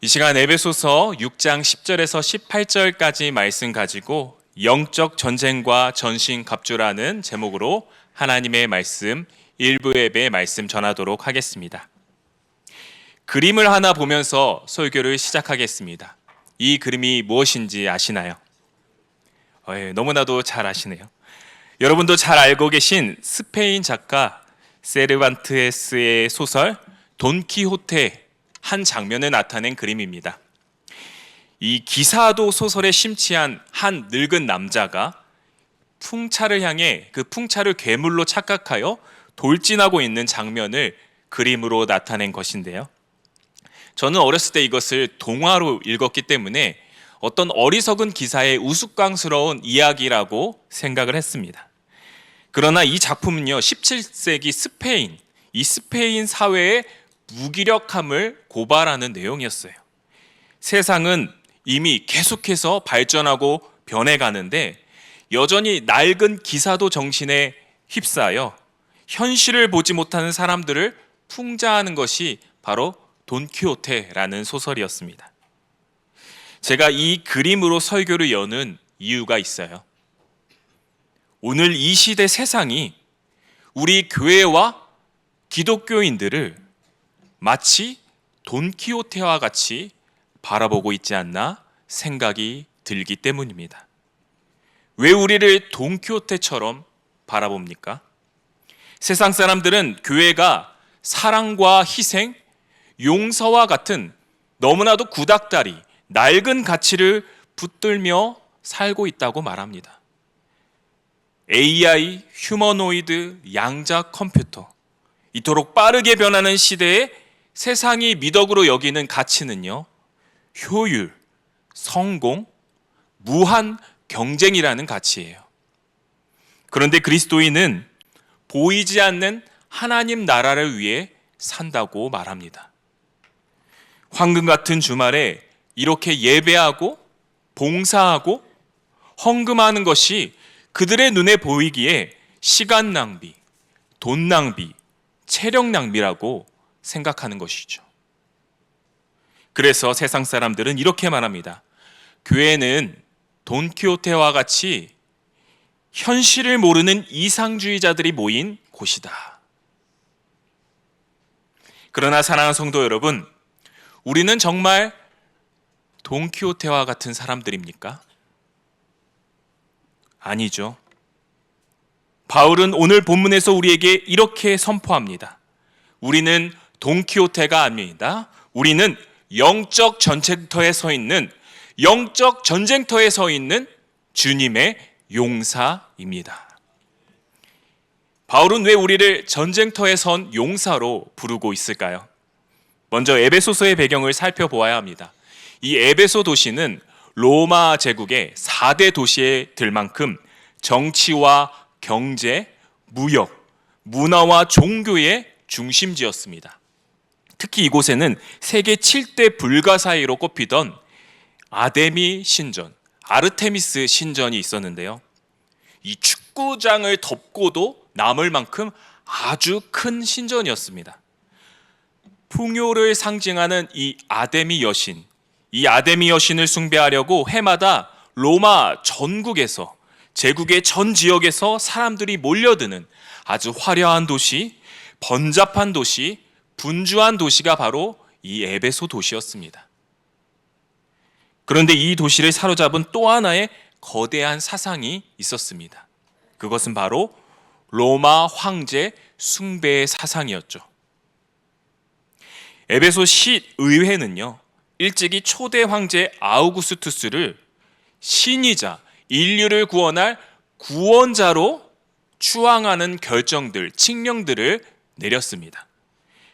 이 시간 에베소서 6장 10절에서 18절까지 말씀 가지고 영적 전쟁과 전신갑주라는 제목으로 하나님의 말씀 일부 예배 말씀 전하도록 하겠습니다. 그림을 하나 보면서 설교를 시작하겠습니다. 이 그림이 무엇인지 아시나요? 너무나도 잘 아시네요. 여러분도 잘 알고 계신 스페인 작가 세르반테스의 소설 돈키호테 한 장면을 나타낸 그림입니다. 이 기사도 소설에 심취한 한 늙은 남자가 풍차를 향해 그 풍차를 괴물로 착각하여 돌진하고 있는 장면을 그림으로 나타낸 것인데요. 저는 어렸을 때 이것을 동화로 읽었기 때문에 어떤 어리석은 기사의 우스꽝스러운 이야기라고 생각을 했습니다. 그러나 이 작품은요, 17세기 스페인, 이 스페인 사회의 무기력함을 고발하는 내용이었어요. 세상은 이미 계속해서 발전하고 변해가는데 여전히 낡은 기사도 정신에 휩싸여 현실을 보지 못하는 사람들을 풍자하는 것이 바로 돈키호테라는 소설이었습니다. 제가 이 그림으로 설교를 여는 이유가 있어요. 오늘 이 시대 세상이 우리 교회와 기독교인들을 마치 돈키호테와 같이 바라보고 있지 않나 생각이 들기 때문입니다. 왜 우리를 돈키호테처럼 바라봅니까? 세상 사람들은 교회가 사랑과 희생, 용서와 같은 너무나도 구닥다리, 낡은 가치를 붙들며 살고 있다고 말합니다. AI, 휴머노이드, 양자 컴퓨터, 이토록 빠르게 변하는 시대에 세상이 미덕으로 여기는 가치는요, 효율, 성공, 무한 경쟁이라는 가치예요. 그런데 그리스도인은 보이지 않는 하나님 나라를 위해 산다고 말합니다. 황금 같은 주말에 이렇게 예배하고 봉사하고 헌금하는 것이 그들의 눈에 보이기에 시간 낭비, 돈 낭비, 체력 낭비라고 생각하는 것이죠. 그래서 세상 사람들은 이렇게 말합니다. 교회는 돈키호테와 같이 현실을 모르는 이상주의자들이 모인 곳이다. 그러나 사랑하는 성도 여러분, 우리는 정말 돈키호테와 같은 사람들입니까? 아니죠. 바울은 오늘 본문에서 우리에게 이렇게 선포합니다. 우리는 돈키호테가 아닙니다. 우리는 영적 전쟁터에 서 있는 주님의 용사입니다. 바울은 왜 우리를 전쟁터에 선 용사로 부르고 있을까요? 먼저 에베소서의 배경을 살펴보아야 합니다. 이 에베소 도시는 로마 제국의 4대 도시에 들 만큼 정치와 경제, 무역, 문화와 종교의 중심지였습니다. 특히 이곳에는 세계 7대 불가 사이로 꼽히던 아데미 신전, 아르테미스 신전이 있었는데요. 이 축구장을 덮고도 남을 만큼 아주 큰 신전이었습니다. 풍요를 상징하는 이 아데미 여신을 숭배하려고 해마다 로마 전국에서, 제국의 전 지역에서 사람들이 몰려드는 아주 화려한 도시, 번잡한 도시, 분주한 도시가 바로 이 에베소 도시였습니다. 그런데 이 도시를 사로잡은 또 하나의 거대한 사상이 있었습니다. 그것은 바로 로마 황제 숭배의 사상이었죠. 에베소 시의회는요, 일찍이 초대 황제 아우구스투스를 신이자 인류를 구원할 구원자로 추앙하는 결정들, 칙령들을 내렸습니다.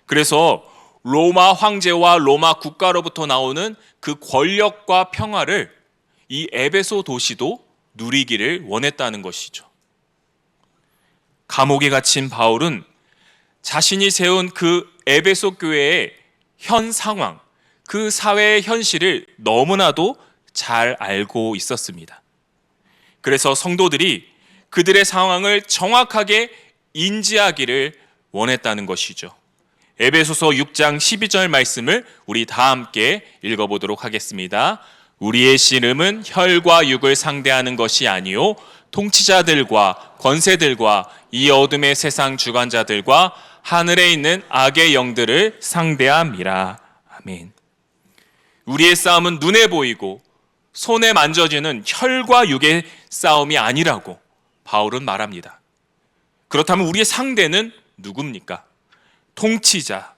그래서 로마 황제와 로마 국가로부터 나오는 그 권력과 평화를 이 에베소 도시도 누리기를 원했다는 것이죠. 감옥에 갇힌 바울은 자신이 세운 그 에베소 교회의 현 상황, 그 사회의 현실을 너무나도 잘 알고 있었습니다. 그래서 성도들이 그들의 상황을 정확하게 인지하기를 원했다는 것이죠. 에베소서 6장 12절 말씀을 우리 다 함께 읽어보도록 하겠습니다. 우리의 씨름은 혈과 육을 상대하는 것이 아니요 통치자들과 권세들과 이 어둠의 세상 주관자들과 하늘에 있는 악의 영들을 상대함이라. 아멘. 우리의 싸움은 눈에 보이고 손에 만져지는 혈과 육의 싸움이 아니라고 바울은 말합니다. 그렇다면 우리의 상대는 누굽니까? 통치자,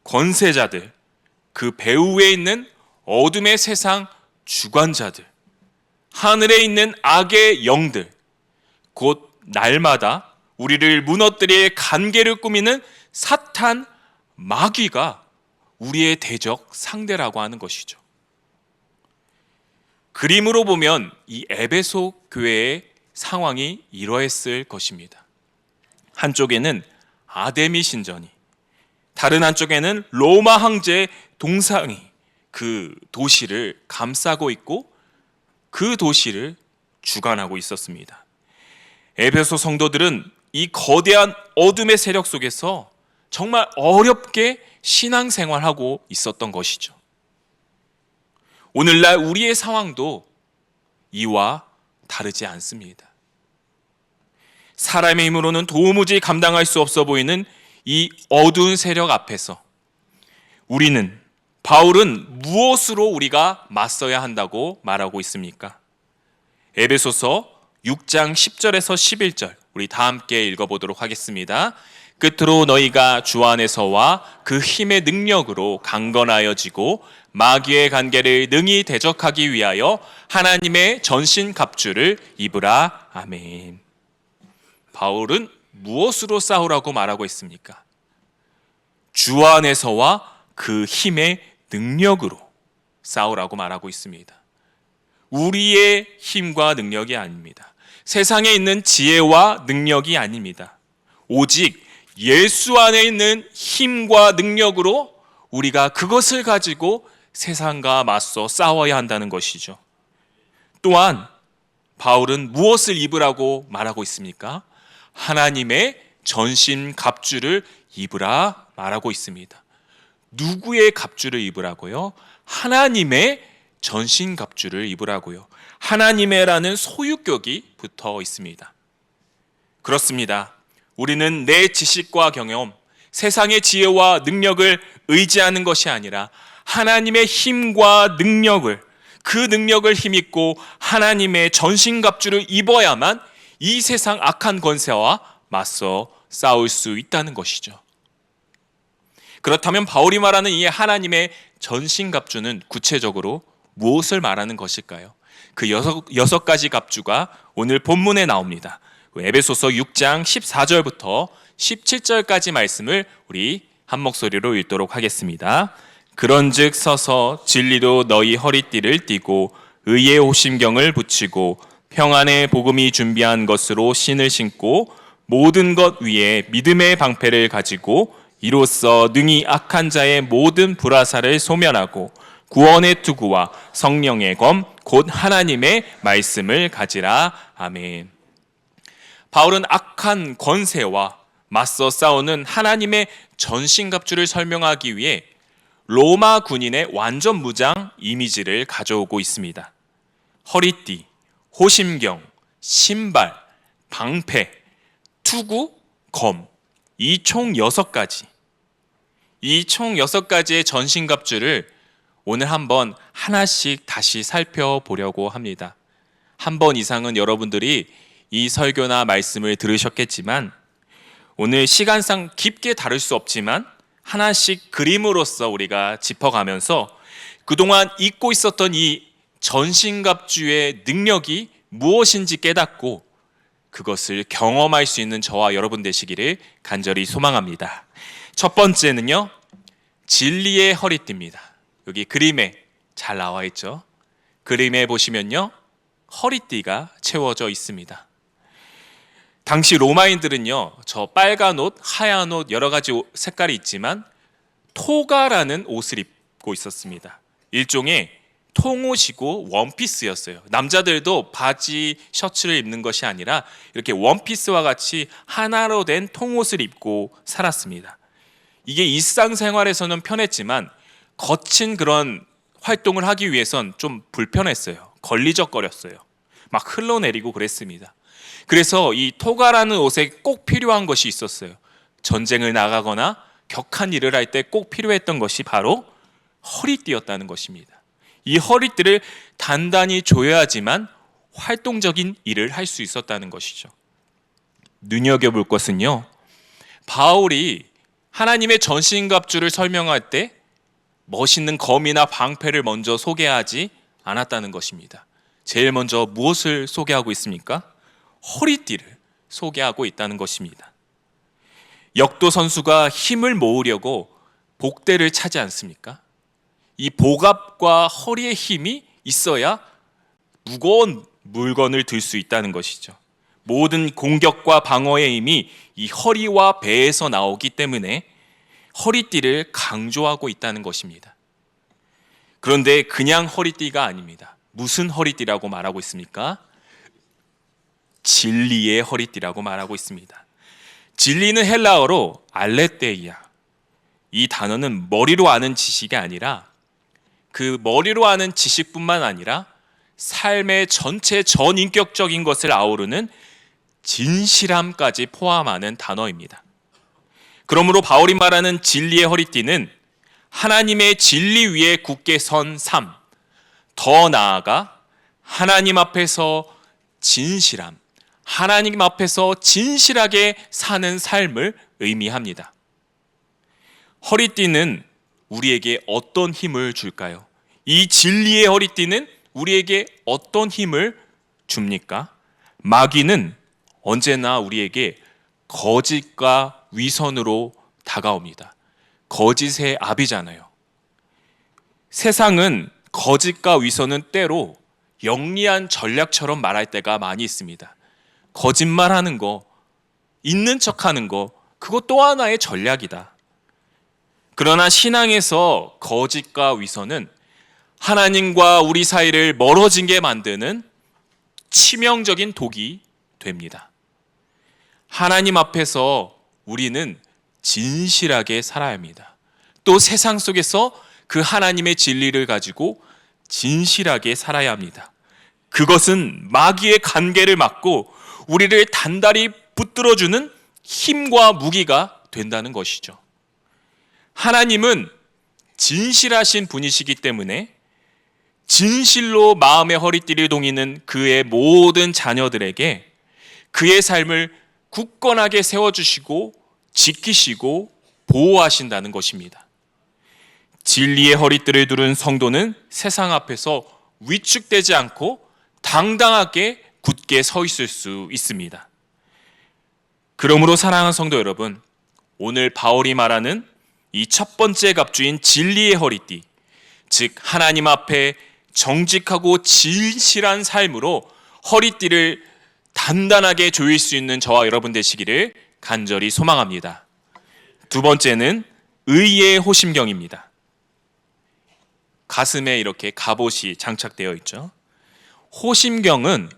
권세자들, 그 배후에 있는 어둠의 세상 주관자들, 하늘에 있는 악의 영들, 곧 날마다 우리를 무너뜨릴 간계를 꾸미는 사탄, 마귀가 우리의 대적 상대라고 하는 것이죠. 그림으로 보면 이 에베소 교회의 상황이 이러했을 것입니다. 한쪽에는 아데미 신전이, 다른 한쪽에는 로마 황제의 동상이 그 도시를 감싸고 있고 그 도시를 주관하고 있었습니다. 에베소 성도들은 이 거대한 어둠의 세력 속에서 정말 어렵게 신앙생활하고 있었던 것이죠. 오늘날 우리의 상황도 이와 다르지 않습니다. 사람의 힘으로는 도무지 감당할 수 없어 보이는 이 어두운 세력 앞에서 바울은 무엇으로 우리가 맞서야 한다고 말하고 있습니까? 에베소서 6장 10절에서 11절 우리 다 함께 읽어보도록 하겠습니다. 끝으로 너희가 주 안에서와 그 힘의 능력으로 강건하여지고 마귀의 간계를 능히 대적하기 위하여 하나님의 전신 갑주를 입으라. 아멘. 바울은 무엇으로 싸우라고 말하고 있습니까? 주 안에서와 그 힘의 능력으로 싸우라고 말하고 있습니다. 우리의 힘과 능력이 아닙니다. 세상에 있는 지혜와 능력이 아닙니다. 오직 예수 안에 있는 힘과 능력으로 우리가 그것을 가지고 세상과 맞서 싸워야 한다는 것이죠. 또한 바울은 무엇을 입으라고 말하고 있습니까? 하나님의 전신 갑주를 입으라 말하고 있습니다. 누구의 갑주를 입으라고요? 하나님의 전신 갑주를 입으라고요. 하나님의라는 소유격이 붙어 있습니다. 그렇습니다. 우리는 내 지식과 경험, 세상의 지혜와 능력을 의지하는 것이 아니라 하나님의 힘과 능력을, 그 능력을 힘입고 하나님의 전신갑주를 입어야만 이 세상 악한 권세와 맞서 싸울 수 있다는 것이죠. 그렇다면 바울이 말하는 이 하나님의 전신갑주는 구체적으로 무엇을 말하는 것일까요? 그 여섯 가지 갑주가 오늘 본문에 나옵니다. 에베소서 6장 14절부터 17절까지 말씀을 우리 한 목소리로 읽도록 하겠습니다. 그런즉 서서 진리로 너희 허리띠를 띠고 의의 호심경을 붙이고 평안의 복음이 준비한 것으로 신을 신고 모든 것 위에 믿음의 방패를 가지고 이로써 능히 악한 자의 모든 불화살을 소멸하고 구원의 투구와 성령의 검 곧 하나님의 말씀을 가지라. 아멘. 바울은 악한 권세와 맞서 싸우는 하나님의 전신갑주를 설명하기 위해 로마 군인의 완전 무장 이미지를 가져오고 있습니다. 허리띠, 호심경, 신발, 방패, 투구, 검, 이 총 6가지. 이 총 6가지의 전신갑주를 오늘 한번 하나씩 다시 살펴보려고 합니다. 한 번 이상은 여러분들이 이 설교나 말씀을 들으셨겠지만 오늘 시간상 깊게 다룰 수 없지만 하나씩 그림으로써 우리가 짚어가면서 그동안 잊고 있었던 이 전신갑주의 능력이 무엇인지 깨닫고 그것을 경험할 수 있는 저와 여러분 되시기를 간절히 소망합니다. 첫 번째는요, 진리의 허리띠입니다. 여기 그림에 잘 나와 있죠. 그림에 보시면요, 허리띠가 채워져 있습니다. 당시 로마인들은요, 저 빨간 옷, 하얀 옷 여러 가지 색깔이 있지만 토가라는 옷을 입고 있었습니다. 일종의 통옷이고 원피스였어요. 남자들도 바지, 셔츠를 입는 것이 아니라 이렇게 원피스와 같이 하나로 된 통옷을 입고 살았습니다. 이게 일상생활에서는 편했지만 거친 그런 활동을 하기 위해선 좀 불편했어요. 걸리적거렸어요. 막 흘러내리고 그랬습니다. 그래서 이 토가라는 옷에 꼭 필요한 것이 있었어요. 전쟁을 나가거나 격한 일을 할 때 꼭 필요했던 것이 바로 허리띠였다는 것입니다. 이 허리띠를 단단히 조여야지만 활동적인 일을 할 수 있었다는 것이죠. 눈여겨볼 것은요, 바울이 하나님의 전신갑주를 설명할 때 멋있는 검이나 방패를 먼저 소개하지 않았다는 것입니다. 제일 먼저 무엇을 소개하고 있습니까? 허리띠를 소개하고 있다는 것입니다. 역도 선수가 힘을 모으려고 복대를 차지 않습니까? 이 복압과 허리의 힘이 있어야 무거운 물건을 들 수 있다는 것이죠. 모든 공격과 방어의 힘이 이 허리와 배에서 나오기 때문에 허리띠를 강조하고 있다는 것입니다. 그런데 그냥 허리띠가 아닙니다. 무슨 허리띠라고 말하고 있습니까? 진리의 허리띠라고 말하고 있습니다. 진리는 헬라어로 알레테이아. 이 단어는 머리로 아는 지식이 아니라, 그 머리로 아는 지식뿐만 아니라 삶의 전체 전인격적인 것을 아우르는 진실함까지 포함하는 단어입니다. 그러므로 바울이 말하는 진리의 허리띠는 하나님의 진리 위에 굳게 선 삶, 더 나아가 하나님 앞에서 진실함, 하나님 앞에서 진실하게 사는 삶을 의미합니다. 허리띠는 우리에게 어떤 힘을 줄까요? 이 진리의 허리띠는 우리에게 어떤 힘을 줍니까? 마귀는 언제나 우리에게 거짓과 위선으로 다가옵니다. 거짓의 압이잖아요. 세상은 거짓과 위선은 때로 영리한 전략처럼 말할 때가 많이 있습니다. 거짓말하는 거, 있는 척하는 거, 그것 또 하나의 전략이다. 그러나 신앙에서 거짓과 위선은 하나님과 우리 사이를 멀어지게 만드는 치명적인 독이 됩니다. 하나님 앞에서 우리는 진실하게 살아야 합니다. 또 세상 속에서 그 하나님의 진리를 가지고 진실하게 살아야 합니다. 그것은 마귀의 간계를 막고 우리를 단단히 붙들어주는 힘과 무기가 된다는 것이죠. 하나님은 진실하신 분이시기 때문에 진실로 마음의 허리띠를 동이는 그의 모든 자녀들에게 그의 삶을 굳건하게 세워주시고 지키시고 보호하신다는 것입니다. 진리의 허리띠를 두른 성도는 세상 앞에서 위축되지 않고 당당하게 굳게 서 있을 수 있습니다. 그러므로 사랑하는 성도 여러분, 오늘 바울이 말하는 이 첫 번째 갑주인 진리의 허리띠, 즉 하나님 앞에 정직하고 진실한 삶으로 허리띠를 단단하게 조일 수 있는 저와 여러분 되시기를 간절히 소망합니다. 두 번째는 의의 호심경입니다. 가슴에 이렇게 갑옷이 장착되어 있죠. 호심경은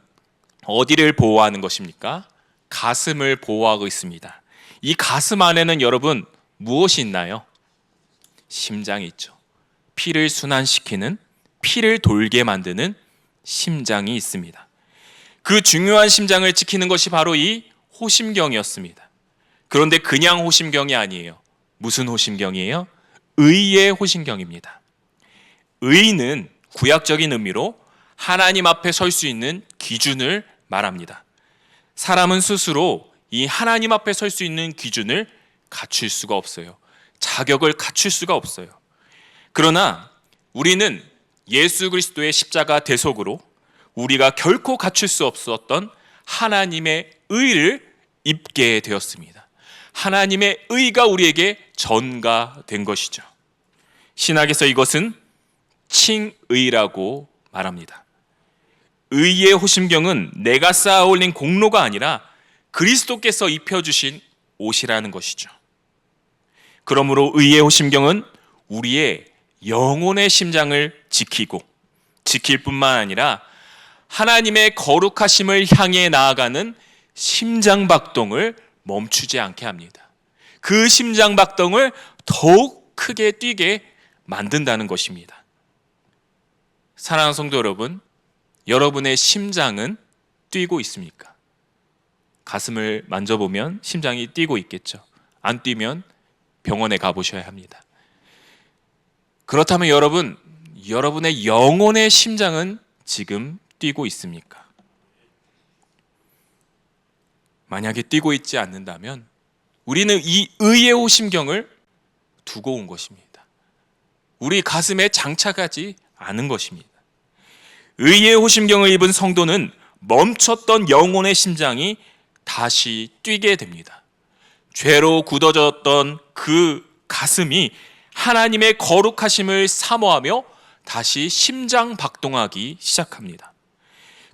어디를 보호하는 것입니까? 가슴을 보호하고 있습니다. 이 가슴 안에는 여러분 무엇이 있나요? 심장이 있죠. 피를 순환시키는, 피를 돌게 만드는 심장이 있습니다. 그 중요한 심장을 지키는 것이 바로 이 호심경이었습니다. 그런데 그냥 호심경이 아니에요. 무슨 호심경이에요? 의의 호심경입니다. 의는 구약적인 의미로 하나님 앞에 설 수 있는 기준을 말합니다. 사람은 스스로 이 하나님 앞에 설 수 있는 기준을 갖출 수가 없어요. 자격을 갖출 수가 없어요. 그러나 우리는 예수 그리스도의 십자가 대속으로 우리가 결코 갖출 수 없었던 하나님의 의를 입게 되었습니다. 하나님의 의가 우리에게 전가된 것이죠. 신학에서 이것은 칭의라고 말합니다. 의의 호심경은 내가 쌓아 올린 공로가 아니라 그리스도께서 입혀주신 옷이라는 것이죠. 그러므로 의의 호심경은 우리의 영혼의 심장을 지키고, 지킬 뿐만 아니라 하나님의 거룩하심을 향해 나아가는 심장박동을 멈추지 않게 합니다. 그 심장박동을 더욱 크게 뛰게 만든다는 것입니다. 사랑하는 성도 여러분, 여러분의 심장은 뛰고 있습니까? 가슴을 만져보면 심장이 뛰고 있겠죠. 안 뛰면 병원에 가보셔야 합니다. 그렇다면 여러분의 영혼의 심장은 지금 뛰고 있습니까? 만약에 뛰고 있지 않는다면 우리는 이 의의 호심경을 두고 온 것입니다. 우리 가슴에 장착하지 않은 것입니다. 의의 호심경을 입은 성도는 멈췄던 영혼의 심장이 다시 뛰게 됩니다. 죄로 굳어졌던 그 가슴이 하나님의 거룩하심을 사모하며 다시 심장 박동하기 시작합니다.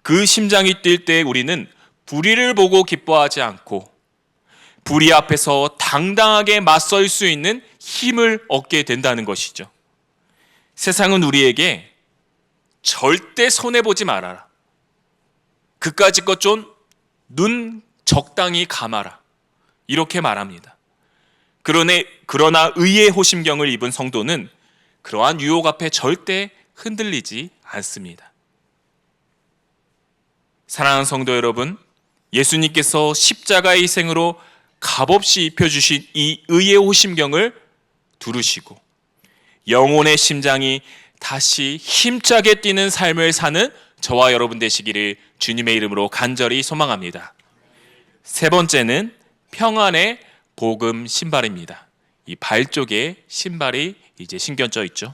그 심장이 뛸 때 우리는 불의를 보고 기뻐하지 않고 불의 앞에서 당당하게 맞설 수 있는 힘을 얻게 된다는 것이죠. 세상은 우리에게 절대 손해보지 말아라, 그까짓 것 좀 눈 적당히 감아라, 이렇게 말합니다. 그러나 의의 호심경을 입은 성도는 그러한 유혹 앞에 절대 흔들리지 않습니다. 사랑하는 성도 여러분, 예수님께서 십자가의 희생으로 값없이 입혀주신 이 의의 호심경을 두르시고 영혼의 심장이 다시 힘차게 뛰는 삶을 사는 저와 여러분 되시기를 주님의 이름으로 간절히 소망합니다. 세 번째는 평안의 복음 신발입니다. 이 발 쪽에 신발이 이제 신겨져 있죠.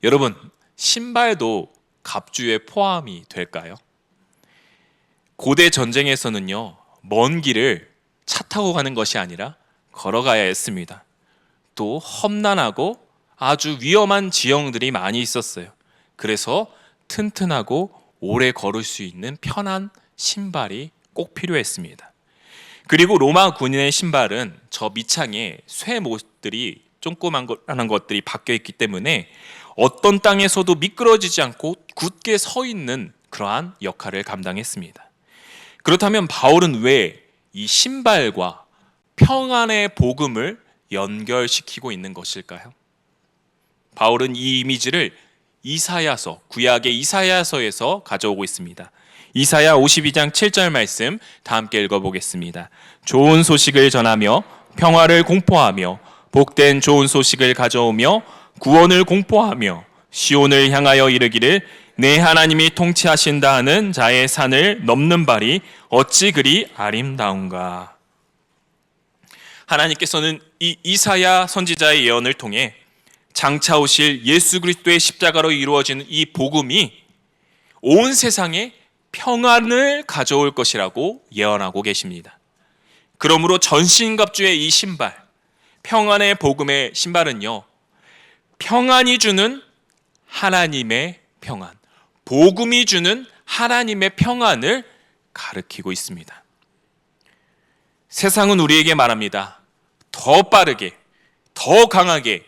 여러분, 신발도 갑주에 포함이 될까요? 고대 전쟁에서는요, 먼 길을 차 타고 가는 것이 아니라 걸어가야 했습니다. 또 험난하고 아주 위험한 지형들이 많이 있었어요. 그래서 튼튼하고 오래 걸을 수 있는 편한 신발이 꼭 필요했습니다. 그리고 로마 군인의 신발은 저 밑창에 쇠 못들이 조그만 것들이 박혀 있기 때문에 어떤 땅에서도 미끄러지지 않고 굳게 서 있는 그러한 역할을 감당했습니다. 그렇다면 바울은 왜 이 신발과 평안의 복음을 연결시키고 있는 것일까요? 바울은 이 이미지를 이사야서, 구약의 이사야서에서 가져오고 있습니다. 이사야 52장 7절 말씀 다 함께 읽어보겠습니다. 좋은 소식을 전하며 평화를 공포하며 복된 좋은 소식을 가져오며 구원을 공포하며 시온을 향하여 이르기를 내 하나님이 통치하신다 하는 자의 산을 넘는 발이 어찌 그리 아름다운가. 하나님께서는 이 이사야 선지자의 예언을 통해 장차 오실 예수 그리스도의 십자가로 이루어지는 이 복음이 온 세상에 평안을 가져올 것이라고 예언하고 계십니다. 그러므로 전신갑주의 이 신발, 평안의 복음의 신발은요, 평안이 주는 하나님의 평안, 복음이 주는 하나님의 평안을 가리키고 있습니다. 세상은 우리에게 말합니다. 더 빠르게, 더 강하게,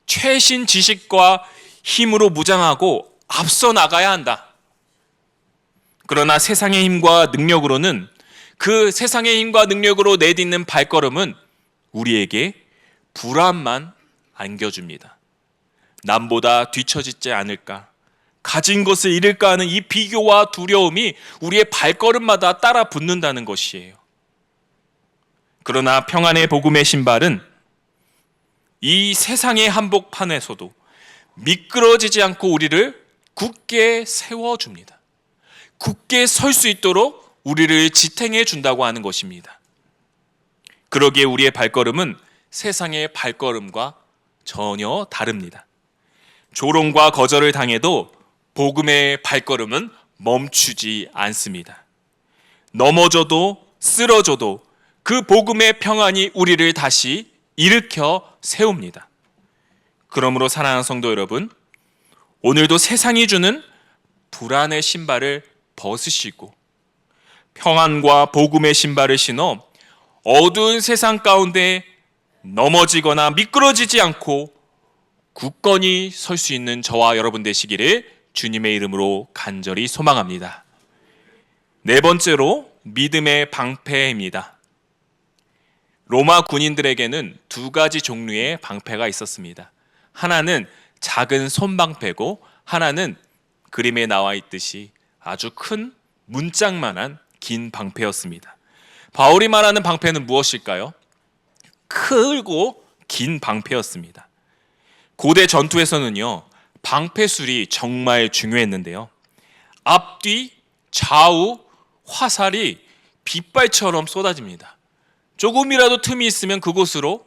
최신 지식과 힘으로 무장하고 앞서 나가야 한다. 그러나 세상의 힘과 능력으로는, 그 세상의 힘과 능력으로 내딛는 발걸음은 우리에게 불안만 안겨줍니다. 남보다 뒤처지지 않을까, 가진 것을 잃을까 하는 이 비교와 두려움이 우리의 발걸음마다 따라 붙는다는 것이에요. 그러나 평안의 복음의 신발은 이 세상의 한복판에서도 미끄러지지 않고 우리를 굳게 세워줍니다. 굳게 설 수 있도록 우리를 지탱해 준다고 하는 것입니다. 그러기에 우리의 발걸음은 세상의 발걸음과 전혀 다릅니다. 조롱과 거절을 당해도 복음의 발걸음은 멈추지 않습니다. 넘어져도 쓰러져도 그 복음의 평안이 우리를 다시 일으켜 세웁니다. 그러므로 사랑하는 성도 여러분, 오늘도 세상이 주는 불안의 신발을 벗으시고 평안과 복음의 신발을 신어 어두운 세상 가운데 넘어지거나 미끄러지지 않고 굳건히 설 수 있는 저와 여러분 되시기를 주님의 이름으로 간절히 소망합니다. 네 번째로 믿음의 방패입니다. 로마 군인들에게는 두 가지 종류의 방패가 있었습니다. 하나는 작은 손방패고 하나는 그림에 나와 있듯이 아주 큰 문짝만한 긴 방패였습니다. 바울이 말하는 방패는 무엇일까요? 크고 긴 방패였습니다. 고대 전투에서는요, 방패술이 정말 중요했는데요. 앞뒤, 좌우, 화살이 빗발처럼 쏟아집니다. 조금이라도 틈이 있으면 그곳으로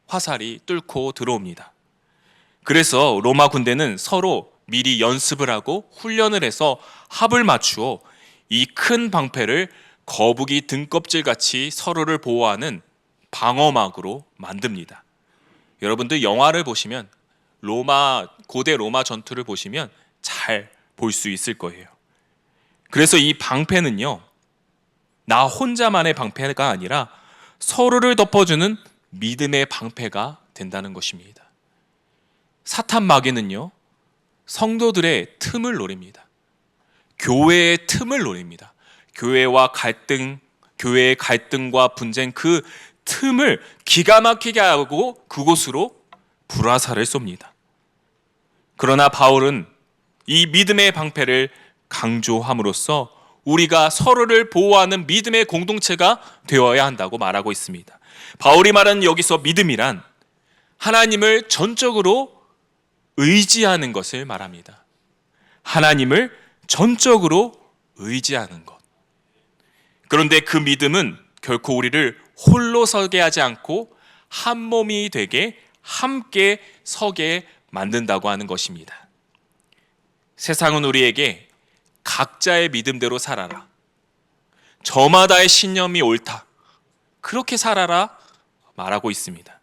화살이 뚫고 들어옵니다. 그래서 로마 군대는 서로 미리 연습을 하고 훈련을 해서 합을 맞추어 이 큰 방패를 거북이 등껍질같이 서로를 보호하는 방어막으로 만듭니다. 여러분들 영화를 보시면 고대 로마 전투를 보시면 잘 볼 수 있을 거예요. 그래서 이 방패는요, 나 혼자만의 방패가 아니라 서로를 덮어주는 믿음의 방패가 된다는 것입니다. 사탄 마귀는요, 성도들의 틈을 노립니다. 교회의 틈을 노립니다. 교회의 갈등과 분쟁 그 틈을 기가 막히게 하고 그곳으로 불화살을 쏩니다. 그러나 바울은 이 믿음의 방패를 강조함으로써 우리가 서로를 보호하는 믿음의 공동체가 되어야 한다고 말하고 있습니다. 바울이 말하는 여기서 믿음이란 하나님을 전적으로 의지하는 것을 말합니다. 하나님을 전적으로 의지하는 것. 그런데 그 믿음은 결코 우리를 홀로 서게 하지 않고 한 몸이 되게 함께 서게 만든다고 하는 것입니다. 세상은 우리에게 각자의 믿음대로 살아라, 저마다의 신념이 옳다, 그렇게 살아라 말하고 있습니다.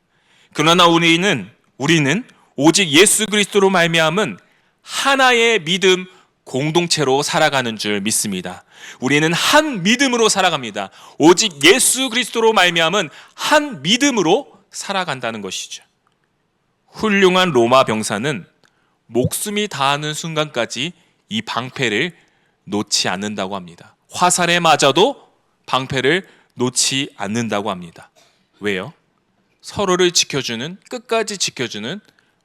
그러나 우리는 오직 예수 그리스도로 말미암은 하나의 믿음 공동체로 살아가는 줄 믿습니다. 우리는 한 믿음으로 살아갑니다. 오직 예수 그리스도로 말미암은 한 믿음으로 살아간다는 것이죠. 훌륭한 로마 병사는 목숨이 다하는 순간까지 이 방패를 놓지 않는다고 합니다. 화살에 맞아도 방패를 놓지 않는다고 합니다. 왜요? 서로를 지켜주는, 끝까지 지켜주는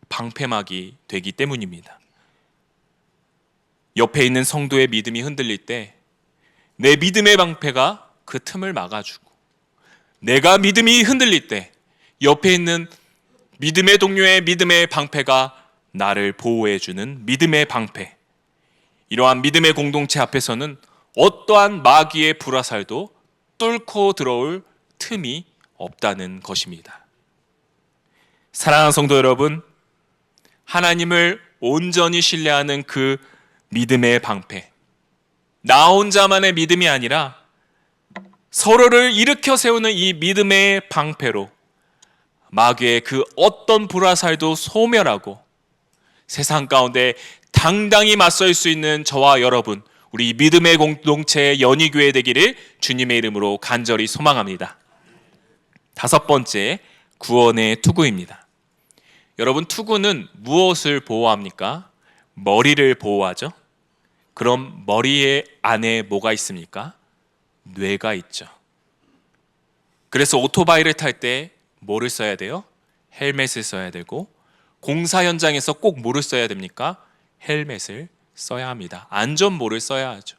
방패막이 되기 때문입니다. 옆에 있는 성도의 믿음이 흔들릴 때 내 믿음의 방패가 그 틈을 막아주고, 내가 믿음이 흔들릴 때 옆에 있는 믿음의 동료의 믿음의 방패가 나를 보호해주는 믿음의 방패. 이러한 믿음의 공동체 앞에서는 어떠한 마귀의 불화살도 뚫고 들어올 틈이 없다는 것입니다. 사랑하는 성도 여러분, 하나님을 온전히 신뢰하는 그 믿음의 방패, 나 혼자만의 믿음이 아니라 서로를 일으켜 세우는 이 믿음의 방패로 마귀의 그 어떤 불화살도 소멸하고 세상 가운데 당당히 맞설 수 있는 저와 여러분, 우리 믿음의 공동체 연희교회 되기를 주님의 이름으로 간절히 소망합니다. 5번째, 구원의 투구입니다. 여러분, 투구는 무엇을 보호합니까? 머리를 보호하죠. 그럼 머리의 안에 뭐가 있습니까? 뇌가 있죠. 그래서 오토바이를 탈 때 뭐를 써야 돼요? 헬멧을 써야 되고, 공사 현장에서 꼭 뭐를 써야 됩니까? 헬멧을 써야 합니다. 안전모를 써야 하죠.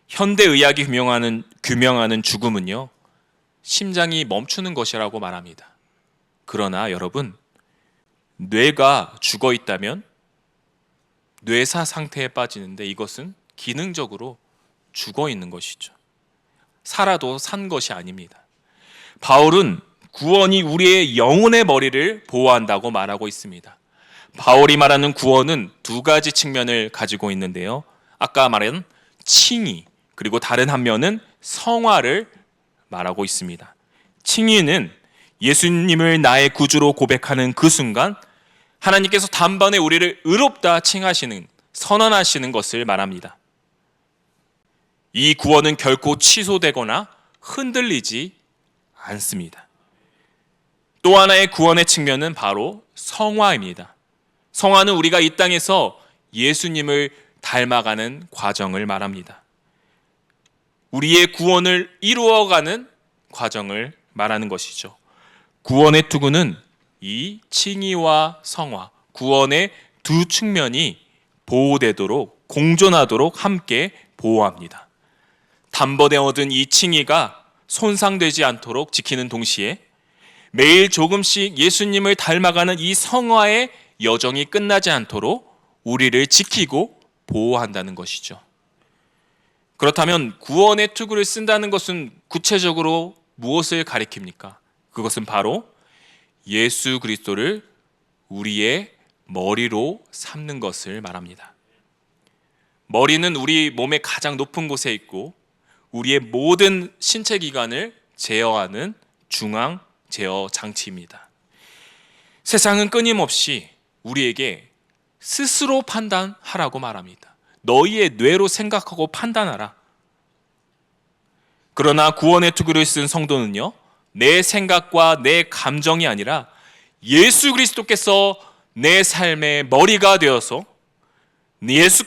현대의학이 규명하는 죽음은요, 심장이 멈추는 것이라고 말합니다. 그러나 여러분, 뇌가 죽어 있다면 뇌사 상태에 빠지는데 이것은 기능적으로 죽어 있는 것이죠. 살아도 산 것이 아닙니다. 바울은 구원이 우리의 영혼의 머리를 보호한다고 말하고 있습니다. 바울이 말하는 구원은 두 가지 측면을 가지고 있는데요. 아까 말한 칭의, 그리고 다른 한 면은 성화를 말하고 있습니다. 칭의는 예수님을 나의 구주로 고백하는 그 순간 하나님께서 단번에 우리를 의롭다 칭하시는, 선언하시는 것을 말합니다. 이 구원은 결코 취소되거나 흔들리지 않습니다. 또 하나의 구원의 측면은 바로 성화입니다. 성화는 우리가 이 땅에서 예수님을 닮아가는 과정을 말합니다. 우리의 구원을 이루어가는 과정을 말하는 것이죠. 구원의 투구는 이 칭의와 성화, 구원의 두 측면이 보호되도록, 공존하도록 함께 보호합니다. 단번에 얻은 이 칭의가 손상되지 않도록 지키는 동시에 매일 조금씩 예수님을 닮아가는 이 성화의 여정이 끝나지 않도록 우리를 지키고 보호한다는 것이죠. 그렇다면 구원의 투구를 쓴다는 것은 구체적으로 무엇을 가리킵니까? 그것은 바로 예수 그리스도를 우리의 머리로 삼는 것을 말합니다. 머리는 우리 몸의 가장 높은 곳에 있고 우리의 모든 신체 기관을 제어하는 중앙 제어 장치입니다. 세상은 끊임없이 우리에게 스스로 판단하라고 말합니다. 너희의 뇌로 생각하고 판단하라. 그러나 구원의 투구를 쓴 성도는요, 내 생각과 내 감정이 아니라 예수 그리스도께서 내 삶의 머리가 되어서 예수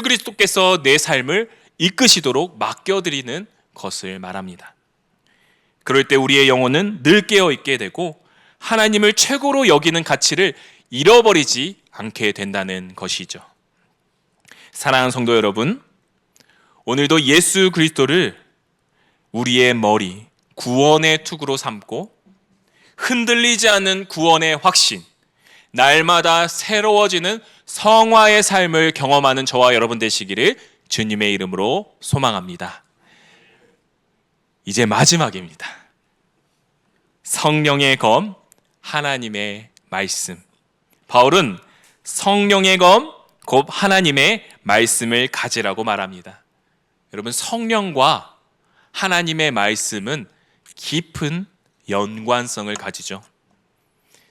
그리스도께서 내 삶을 이끄시도록 맡겨드리는 것을 말합니다. 그럴 때 우리의 영혼은 늘 깨어있게 되고 하나님을 최고로 여기는 가치를 잃어버리지 않게 된다는 것이죠. 사랑하는 성도 여러분, 오늘도 예수 그리스도를 우리의 머리, 구원의 투구로 삼고 흔들리지 않는 구원의 확신, 날마다 새로워지는 성화의 삶을 경험하는 저와 여러분 되시기를 주님의 이름으로 소망합니다. 이제 마지막입니다. 성령의 검, 하나님의 말씀. 바울은 성령의 검, 곧 하나님의 말씀을 가지라고 말합니다. 여러분, 성령과 하나님의 말씀은 깊은 연관성을 가지죠.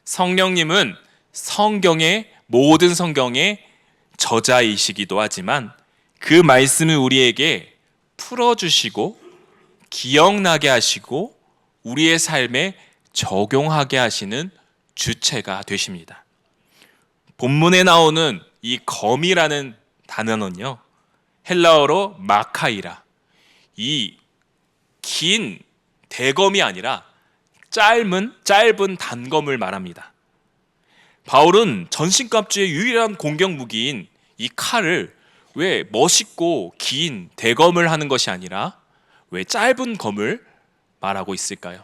성령님은 모든 성경의 저자이시기도 하지만 그 말씀을 우리에게 풀어주시고 기억나게 하시고 우리의 삶에 적용하게 하시는 주체가 되십니다. 본문에 나오는 이 검이라는 단어는요, 헬라어로 마카이라, 이 긴 대검이 아니라 짧은 단검을 말합니다. 바울은 전신갑주의 유일한 공격 무기인 이 칼을 왜 멋있고 긴 대검을 하는 것이 아니라 왜 짧은 검을 말하고 있을까요?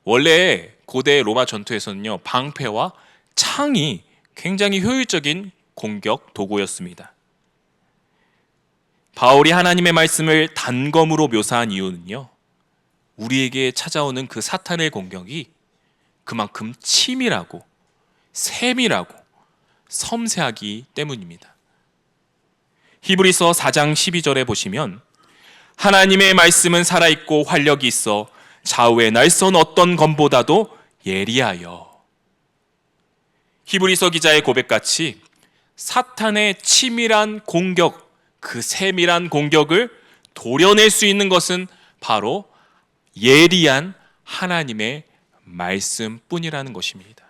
원래 고대 로마 전투에서는요, 방패와 창이 굉장히 효율적인 공격 도구였습니다. 바울이 하나님의 말씀을 단검으로 묘사한 이유는요, 우리에게 찾아오는 그 사탄의 공격이 그만큼 치밀하고 세밀하고 섬세하기 때문입니다. 히브리서 4장 12절에 보시면 하나님의 말씀은 살아있고 활력이 있어 좌우의 날선 어떤 검보다도 예리하여. 히브리서 기자의 고백같이 사탄의 치밀한 공격, 그 세밀한 공격을 도려낼 수 있는 것은 바로 예리한 하나님의 말씀뿐이라는 것입니다.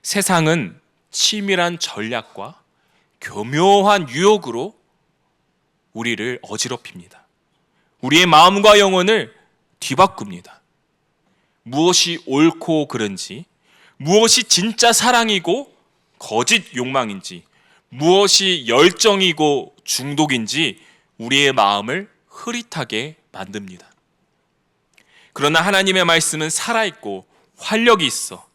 세상은 치밀한 전략과 교묘한 유혹으로 우리를 어지럽힙니다. 우리의 마음과 영혼을 뒤바꿉니다. 무엇이 옳고 그른지, 무엇이 진짜 사랑이고 거짓 욕망인지, 무엇이 열정이고 중독인지 우리의 마음을 흐릿하게 만듭니다. 그러나 하나님의 말씀은 살아있고 활력이 있어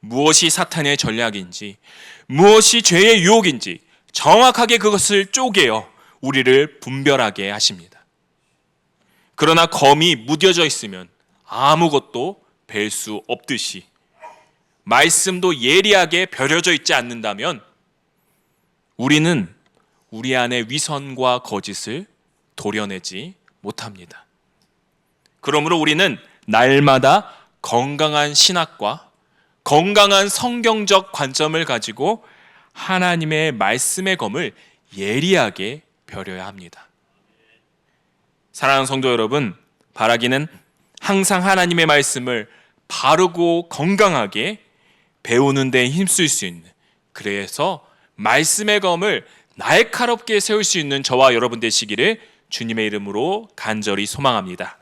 무엇이 사탄의 전략인지, 무엇이 죄의 유혹인지 정확하게 그것을 쪼개어 우리를 분별하게 하십니다. 그러나 검이 무뎌져 있으면 아무것도 뵐 수 없듯이 말씀도 예리하게 벼려져 있지 않는다면 우리는 우리 안에 위선과 거짓을 도려내지 못합니다. 그러므로 우리는 날마다 건강한 신학과 건강한 성경적 관점을 가지고 하나님의 말씀의 검을 예리하게 벼려야 합니다. 사랑하는 성도 여러분, 바라기는 항상 하나님의 말씀을 바르고 건강하게 배우는 데 힘쓸 수 있는, 그래서 말씀의 검을 날카롭게 세울 수 있는 저와 여러분 되시기를 주님의 이름으로 간절히 소망합니다.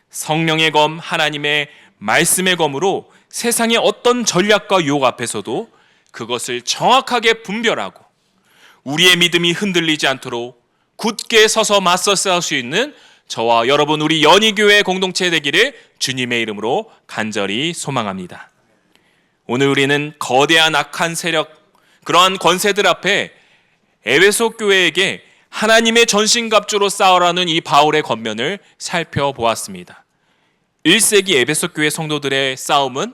성령의 검, 하나님의 말씀의 검으로 세상의 어떤 전략과 유혹 앞에서도 그것을 정확하게 분별하고 우리의 믿음이 흔들리지 않도록 굳게 서서 맞서 싸울 수 있는 저와 여러분 우리 연희교회 공동체 되기를 주님의 이름으로 간절히 소망합니다. 오늘 우리는 거대한 악한 세력, 그러한 권세들 앞에 에베소 교회에게 하나님의 전신갑주로 싸우라는 이 바울의 권면을 살펴보았습니다. 1세기 에베소 교회 성도들의 싸움은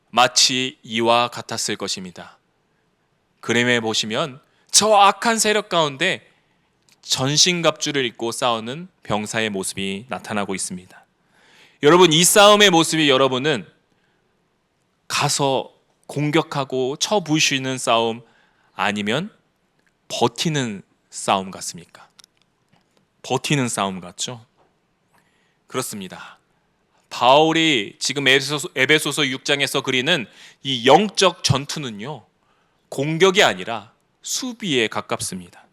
마치 이와 같았을 것입니다. 그림에 보시면 저 악한 세력 가운데 전신갑주를 입고 싸우는 병사의 모습이 나타나고 있습니다. 여러분, 이 싸움의 모습이 여러분은 가서 공격하고 쳐부수는 싸움 아니면 버티는 싸움 같습니까? 버티는 싸움 같죠? 그렇습니다. 바울이 지금 에베소서 6장에서 그리는 이 영적 전투는요, 공격이 아니라 수비에 가깝습니다.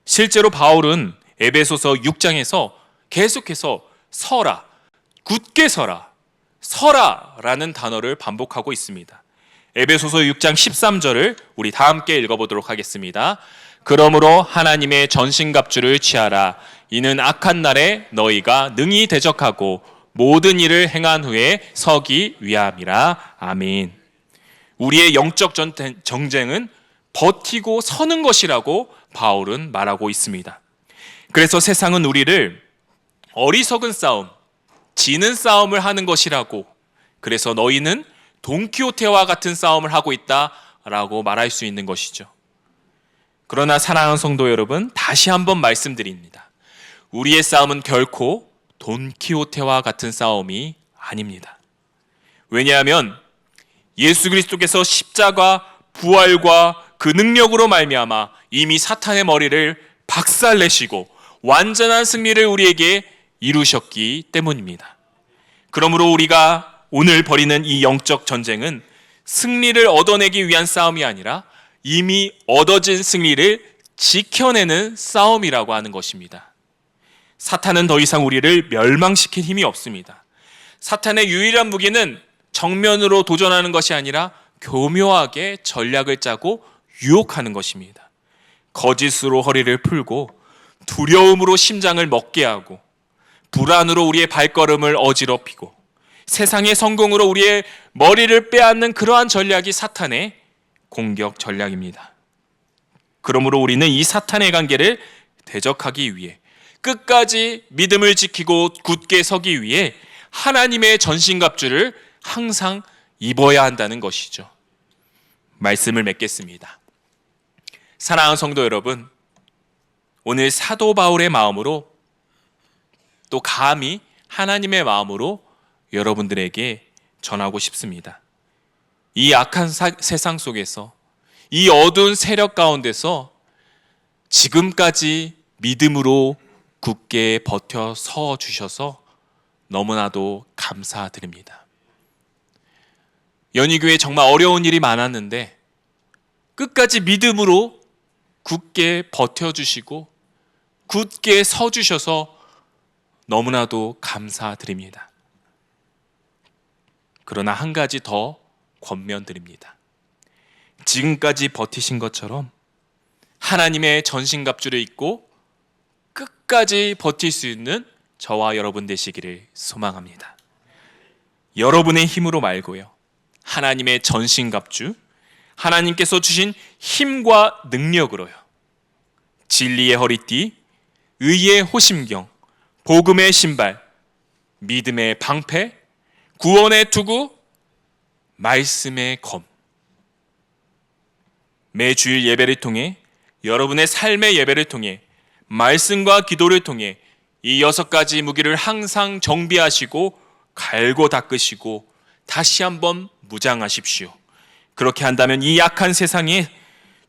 실제로 바울은 에베소서 6장에서 계속해서 서라, 굳게 서라, 서라라는 단어를 반복하고 있습니다. 에베소서 6장 13절을 우리 다 함께 읽어보도록 하겠습니다. 그러므로 하나님의 전신갑주를 취하라. 이는 악한 날에 너희가 능히 대적하고 모든 일을 행한 후에 서기 위함이라. 아멘. 우리의 영적 정쟁은 버티고 서는 것이라고 바울은 말하고 있습니다. 그래서 세상은 우리를 어리석은 싸움, 지는 싸움을 하는 것이라고, 그래서 너희는 돈키호테와 같은 싸움을 하고 있다라고 말할 수 있는 것이죠. 그러나 사랑하는 성도 여러분, 다시 한번 말씀드립니다. 우리의 싸움은 결코 돈키호테와 같은 싸움이 아닙니다. 왜냐하면 예수 그리스도께서 십자가 부활과 그 능력으로 말미암아 이미 사탄의 머리를 박살내시고 완전한 승리를 우리에게 이루셨기 때문입니다. 그러므로 우리가 오늘 벌이는 이 영적 전쟁은 승리를 얻어내기 위한 싸움이 아니라 이미 얻어진 승리를 지켜내는 싸움이라고 하는 것입니다. 사탄은 더 이상 우리를 멸망시킬 힘이 없습니다. 사탄의 유일한 무기는 정면으로 도전하는 것이 아니라 교묘하게 전략을 짜고 유혹하는 것입니다. 거짓으로 허리를 풀고 두려움으로 심장을 먹게 하고 불안으로 우리의 발걸음을 어지럽히고 세상의 성공으로 우리의 머리를 빼앗는 그러한 전략이 사탄의 공격 전략입니다. 그러므로 우리는 이 사탄의 관계를 대적하기 위해 끝까지 믿음을 지키고 굳게 서기 위해 하나님의 전신갑주를 항상 입어야 한다는 것이죠. 말씀을 맺겠습니다. 사랑하는 성도 여러분, 오늘 사도 바울의 마음으로 또 감히 하나님의 마음으로 여러분들에게 전하고 싶습니다. 이 악한 세상 속에서, 이 어두운 세력 가운데서 지금까지 믿음으로 굳게 버텨 서 주셔서 너무나도 감사드립니다. 연희교회에 정말 어려운 일이 많았는데 끝까지 믿음으로 굳게 버텨주시고 굳게 서주셔서 너무나도 감사드립니다. 그러나 한 가지 더 권면드립니다. 지금까지 버티신 것처럼 하나님의 전신갑주를 입고 끝까지 버틸 수 있는 저와 여러분 되시기를 소망합니다. 여러분의 힘으로 말고요, 하나님의 전신갑주, 하나님께서 주신 힘과 능력으로요, 진리의 허리띠, 의의 호심경, 복음의 신발, 믿음의 방패, 구원의 투구, 말씀의 검. 매주일 예배를 통해, 여러분의 삶의 예배를 통해, 말씀과 기도를 통해 이 6가지 무기를 항상 정비하시고 갈고 닦으시고 다시 한번 무장하십시오. 그렇게 한다면 이 약한 세상에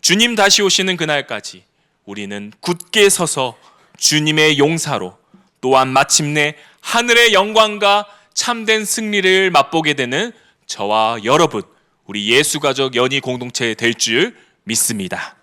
주님 다시 오시는 그날까지 우리는 굳게 서서 주님의 용사로, 또한 마침내 하늘의 영광과 참된 승리를 맛보게 되는 저와 여러분, 우리 예수가족 연희 공동체 될 줄 믿습니다.